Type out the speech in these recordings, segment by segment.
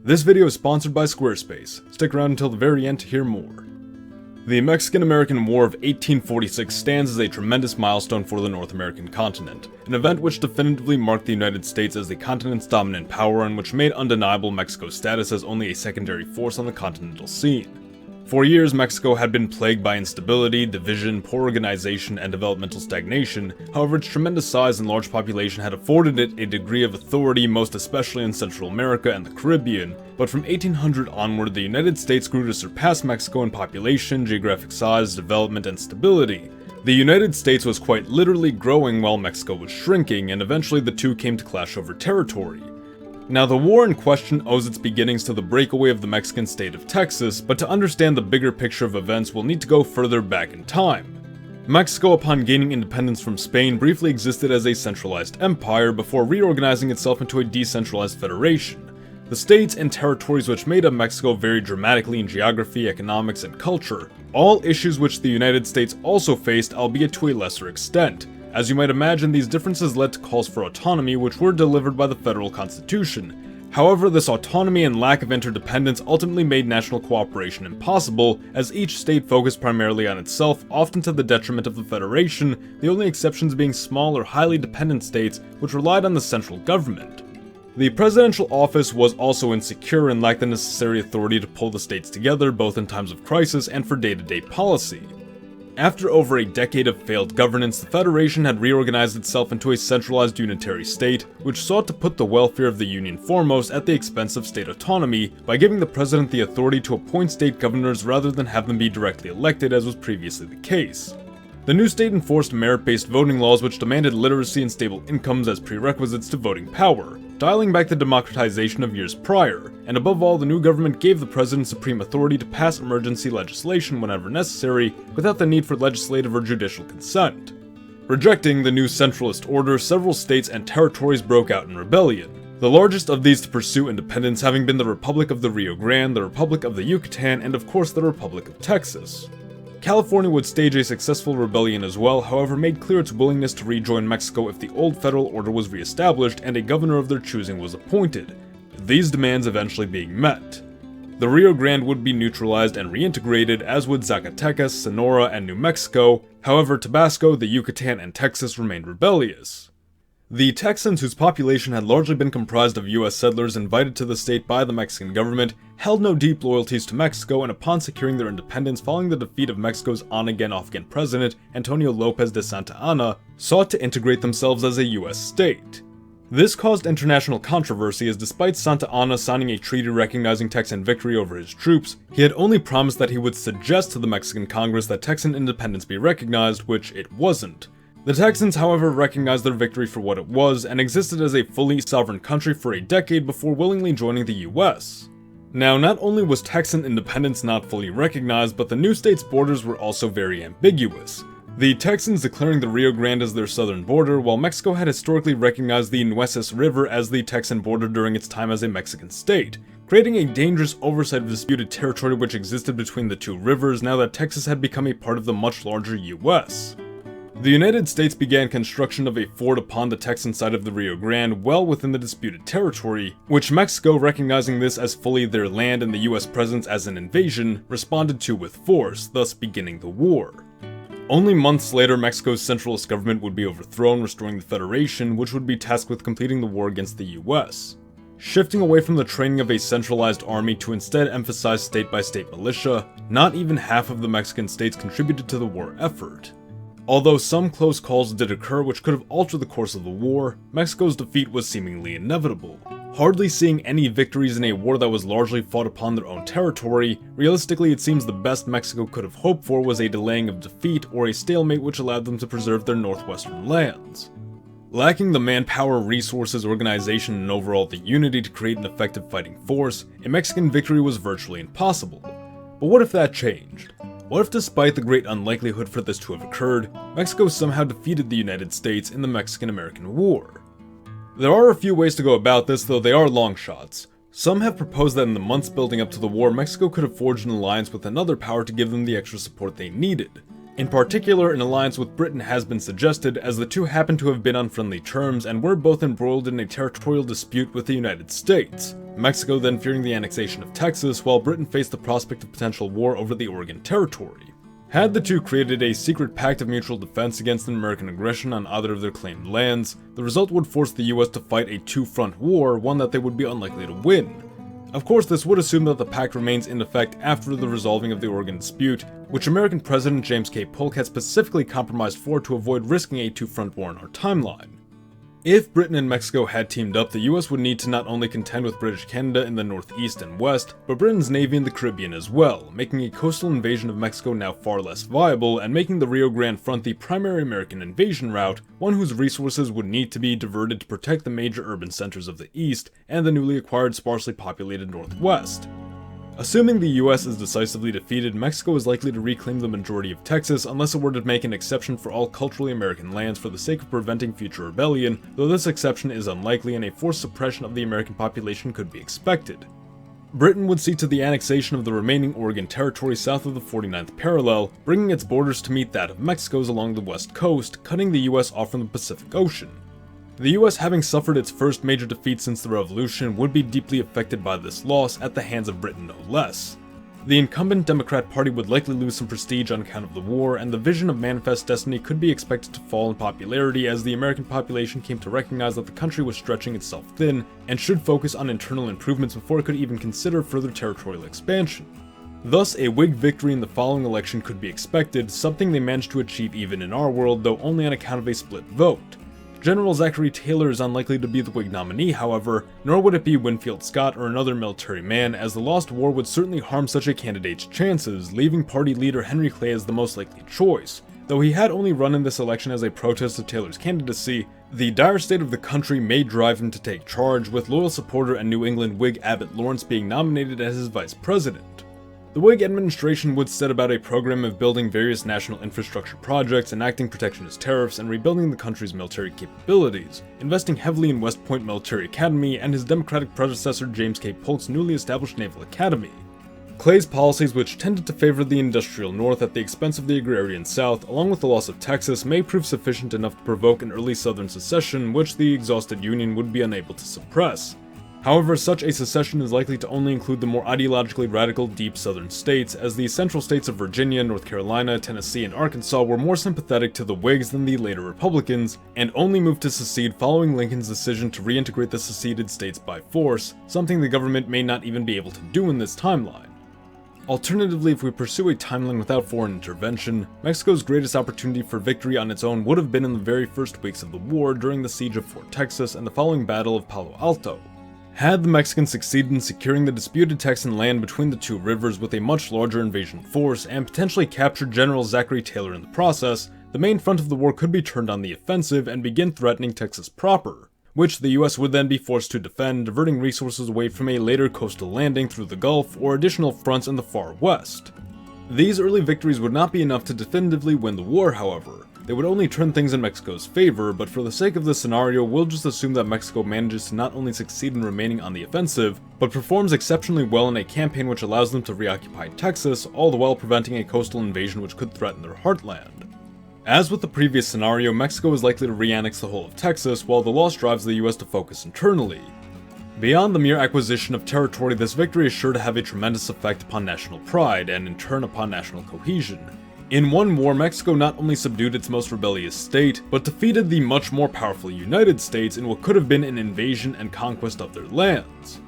This video is sponsored by Squarespace. Stick around until the very end to hear more. The Mexican-American War of 1846 stands as a tremendous milestone for the North American continent, an event which definitively marked the United States as the continent's dominant power and which made undeniable Mexico's status as only a secondary force on the continental scene. For years, Mexico had been plagued by instability, division, poor organization, and developmental stagnation. However, its tremendous size and large population had afforded it a degree of authority, most especially in Central America and the Caribbean. But from 1800 onward, the United States grew to surpass Mexico in population, geographic size, development, and stability. The United States was quite literally growing while Mexico was shrinking, and eventually the two came to clash over territory. Now, the war in question owes its beginnings to the breakaway of the Mexican state of Texas, but to understand the bigger picture of events, we'll need to go further back in time. Mexico, upon gaining independence from Spain, briefly existed as a centralized empire before reorganizing itself into a decentralized federation. The states and territories which made up Mexico varied dramatically in geography, economics, and culture, all issues which the United States also faced, albeit to a lesser extent. As you might imagine, these differences led to calls for autonomy, which were delivered by the federal constitution. However, this autonomy and lack of interdependence ultimately made national cooperation impossible, as each state focused primarily on itself, often to the detriment of the federation, the only exceptions being small or highly dependent states which relied on the central government. The presidential office was also insecure and lacked the necessary authority to pull the states together, both in times of crisis and for day-to-day policy. After over a decade of failed governance, the Federation had reorganized itself into a centralized unitary state, which sought to put the welfare of the Union foremost at the expense of state autonomy, by giving the president the authority to appoint state governors rather than have them be directly elected as was previously the case. The new state enforced merit-based voting laws which demanded literacy and stable incomes as prerequisites to voting power, dialing back the democratization of years prior, and above all, the new government gave the president supreme authority to pass emergency legislation whenever necessary, without the need for legislative or judicial consent. Rejecting the new centralist order, several states and territories broke out in rebellion, the largest of these to pursue independence having been the Republic of the Rio Grande, the Republic of the Yucatan, and of course the Republic of Texas. California would stage a successful rebellion as well, however made clear its willingness to rejoin Mexico if the old federal order was re-established and a governor of their choosing was appointed, these demands eventually being met. The Rio Grande would be neutralized and reintegrated, as would Zacatecas, Sonora, and New Mexico. However, Tabasco, the Yucatan, and Texas remained rebellious. The Texans, whose population had largely been comprised of US settlers invited to the state by the Mexican government, held no deep loyalties to Mexico, and upon securing their independence following the defeat of Mexico's on-again, off-again president, Antonio Lopez de Santa Anna, sought to integrate themselves as a US state. This caused international controversy, as despite Santa Anna signing a treaty recognizing Texan victory over his troops, he had only promised that he would suggest to the Mexican Congress that Texan independence be recognized, which it wasn't. The Texans, however, recognized their victory for what it was, and existed as a fully sovereign country for a decade before willingly joining the US. Now, not only was Texan independence not fully recognized, but the new state's borders were also very ambiguous. The Texans declaring the Rio Grande as their southern border, while Mexico had historically recognized the Nueces River as the Texan border during its time as a Mexican state, creating a dangerous oversight of disputed territory which existed between the two rivers now that Texas had become a part of the much larger US. The United States began construction of a fort upon the Texan side of the Rio Grande well within the disputed territory, which Mexico, recognizing this as fully their land and the US presence as an invasion, responded to with force, thus beginning the war. Only months later, Mexico's centralist government would be overthrown, restoring the Federation, which would be tasked with completing the war against the US. Shifting away from the training of a centralized army to instead emphasize state-by-state militia, not even half of the Mexican states contributed to the war effort. Although some close calls did occur which could have altered the course of the war, Mexico's defeat was seemingly inevitable. Hardly seeing any victories in a war that was largely fought upon their own territory, realistically it seems the best Mexico could have hoped for was a delaying of defeat or a stalemate which allowed them to preserve their northwestern lands. Lacking the manpower, resources, organization, and overall the unity to create an effective fighting force, a Mexican victory was virtually impossible. But what if that changed? What if, despite the great unlikelihood for this to have occurred, Mexico somehow defeated the United States in the Mexican-American War? There are a few ways to go about this, though they are long shots. Some have proposed that in the months building up to the war, Mexico could have forged an alliance with another power to give them the extra support they needed. In particular, an alliance with Britain has been suggested, as the two happen to have been on friendly terms and were both embroiled in a territorial dispute with the United States, Mexico then fearing the annexation of Texas, while Britain faced the prospect of potential war over the Oregon Territory. Had the two created a secret pact of mutual defense against an American aggression on either of their claimed lands, the result would force the US to fight a two-front war, one that they would be unlikely to win. Of course, this would assume that the pact remains in effect after the resolving of the Oregon dispute, which American President James K. Polk had specifically compromised for to avoid risking a two-front war in our timeline. If Britain and Mexico had teamed up, the US would need to not only contend with British Canada in the northeast and west, but Britain's navy in the Caribbean as well, making a coastal invasion of Mexico now far less viable, and making the Rio Grande front the primary American invasion route, one whose resources would need to be diverted to protect the major urban centers of the east and the newly acquired sparsely populated northwest. Assuming the US is decisively defeated, Mexico is likely to reclaim the majority of Texas unless it were to make an exception for all culturally American lands for the sake of preventing future rebellion, though this exception is unlikely and a forced suppression of the American population could be expected. Britain would see to the annexation of the remaining Oregon Territory south of the 49th parallel, bringing its borders to meet that of Mexico's along the west coast, cutting the US off from the Pacific Ocean. The US, having suffered its first major defeat since the Revolution, would be deeply affected by this loss at the hands of Britain no less. The incumbent Democrat Party would likely lose some prestige on account of the war, and the vision of Manifest Destiny could be expected to fall in popularity as the American population came to recognize that the country was stretching itself thin and should focus on internal improvements before it could even consider further territorial expansion. Thus, a Whig victory in the following election could be expected, something they managed to achieve even in our world, though only on account of a split vote. General Zachary Taylor is unlikely to be the Whig nominee, however, nor would it be Winfield Scott or another military man, as the lost war would certainly harm such a candidate's chances, leaving party leader Henry Clay as the most likely choice. Though he had only run in this election as a protest of Taylor's candidacy, the dire state of the country may drive him to take charge, with loyal supporter and New England Whig Abbott Lawrence being nominated as his vice president. The Whig administration would set about a program of building various national infrastructure projects, enacting protectionist tariffs, and rebuilding the country's military capabilities, investing heavily in West Point Military Academy and his Democratic predecessor James K. Polk's newly established Naval Academy. Clay's policies, which tended to favor the industrial North at the expense of the agrarian South, along with the loss of Texas, may prove sufficient enough to provoke an early Southern secession, which the exhausted Union would be unable to suppress. However, such a secession is likely to only include the more ideologically radical deep southern states, as the central states of Virginia, North Carolina, Tennessee, and Arkansas were more sympathetic to the Whigs than the later Republicans, and only moved to secede following Lincoln's decision to reintegrate the seceded states by force, something the government may not even be able to do in this timeline. Alternatively, if we pursue a timeline without foreign intervention, Mexico's greatest opportunity for victory on its own would have been in the very first weeks of the war during the siege of Fort Texas and the following Battle of Palo Alto. Had the Mexicans succeeded in securing the disputed Texan land between the two rivers with a much larger invasion force and potentially captured General Zachary Taylor in the process, the main front of the war could be turned on the offensive and begin threatening Texas proper, which the US would then be forced to defend, diverting resources away from a later coastal landing through the Gulf or additional fronts in the far west. These early victories would not be enough to definitively win the war, however. They would only turn things in Mexico's favor, but for the sake of this scenario, we'll just assume that Mexico manages to not only succeed in remaining on the offensive, but performs exceptionally well in a campaign which allows them to reoccupy Texas, all the while preventing a coastal invasion which could threaten their heartland. As with the previous scenario, Mexico is likely to re-annex the whole of Texas, while the loss drives the US to focus internally. Beyond the mere acquisition of territory, this victory is sure to have a tremendous effect upon national pride, and in turn upon national cohesion. In one war, Mexico not only subdued its most rebellious state, but defeated the much more powerful United States in what could have been an invasion and conquest of their lands.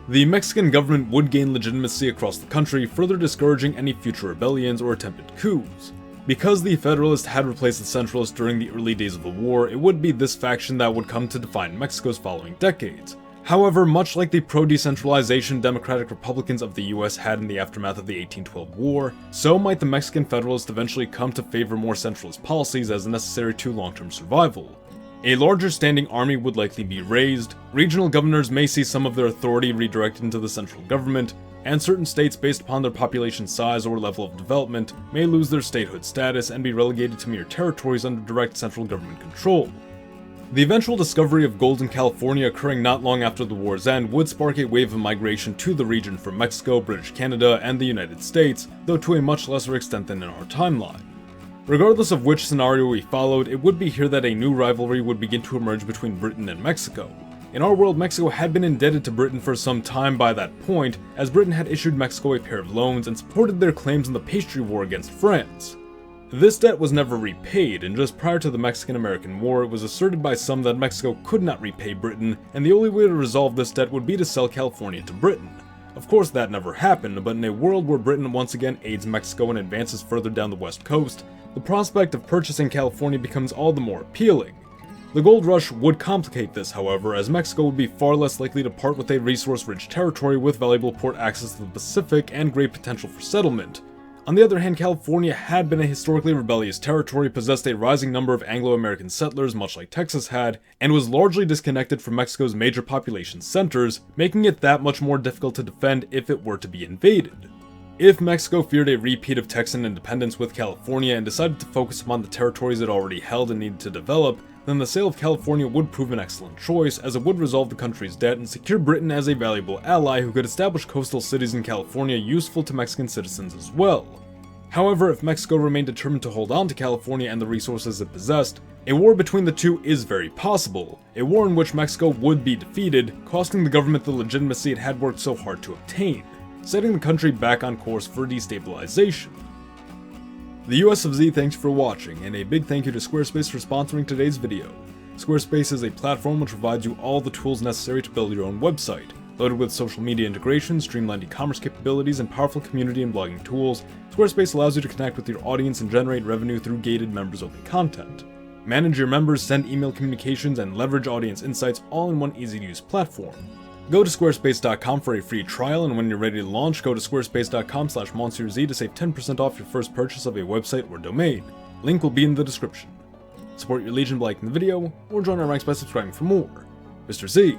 The Mexican government would gain legitimacy across the country, further discouraging any future rebellions or attempted coups. Because the Federalists had replaced the Centralists during the early days of the war, it would be this faction that would come to define Mexico's following decades. However, much like the pro-decentralization Democratic Republicans of the US had in the aftermath of the 1812 war, so might the Mexican Federalists eventually come to favor more centralist policies as necessary to long-term survival. A larger standing army would likely be raised, regional governors may see some of their authority redirected into the central government, and certain states based upon their population size or level of development may lose their statehood status and be relegated to mere territories under direct central government control. The eventual discovery of gold in California occurring not long after the war's end would spark a wave of migration to the region from Mexico, British Canada, and the United States, though to a much lesser extent than in our timeline. Regardless of which scenario we followed, it would be here that a new rivalry would begin to emerge between Britain and Mexico. In our world, Mexico had been indebted to Britain for some time by that point, as Britain had issued Mexico a pair of loans and supported their claims in the Pastry War against France. This debt was never repaid, and just prior to the Mexican-American War, it was asserted by some that Mexico could not repay Britain, and the only way to resolve this debt would be to sell California to Britain. Of course, that never happened, but in a world where Britain once again aids Mexico and advances further down the west coast, the prospect of purchasing California becomes all the more appealing. The gold rush would complicate this, however, as Mexico would be far less likely to part with a resource-rich territory with valuable port access to the Pacific and great potential for settlement. On the other hand, California had been a historically rebellious territory, possessed a rising number of Anglo-American settlers, much like Texas had, and was largely disconnected from Mexico's major population centers, making it that much more difficult to defend if it were to be invaded. If Mexico feared a repeat of Texan independence with California and decided to focus upon the territories it already held and needed to develop, then the sale of California would prove an excellent choice, as it would resolve the country's debt and secure Britain as a valuable ally who could establish coastal cities in California useful to Mexican citizens as well. However, if Mexico remained determined to hold on to California and the resources it possessed, a war between the two is very possible, a war in which Mexico would be defeated, costing the government the legitimacy it had worked so hard to obtain, setting the country back on course for destabilization. The US of Z thanks for watching, and a big thank you to Squarespace for sponsoring today's video. Squarespace is a platform which provides you all the tools necessary to build your own website. Loaded with social media integration, streamlined e-commerce capabilities, and powerful community and blogging tools, Squarespace allows you to connect with your audience and generate revenue through gated members-only content. Manage your members, send email communications, and leverage audience insights all in one easy-to-use platform. Go to squarespace.com for a free trial, and when you're ready to launch, go to squarespace.com/MonsierZ to save 10% off your first purchase of a website or domain. Link will be in the description. Support your Legion by liking the video, or join our ranks by subscribing for more. Mr. Z,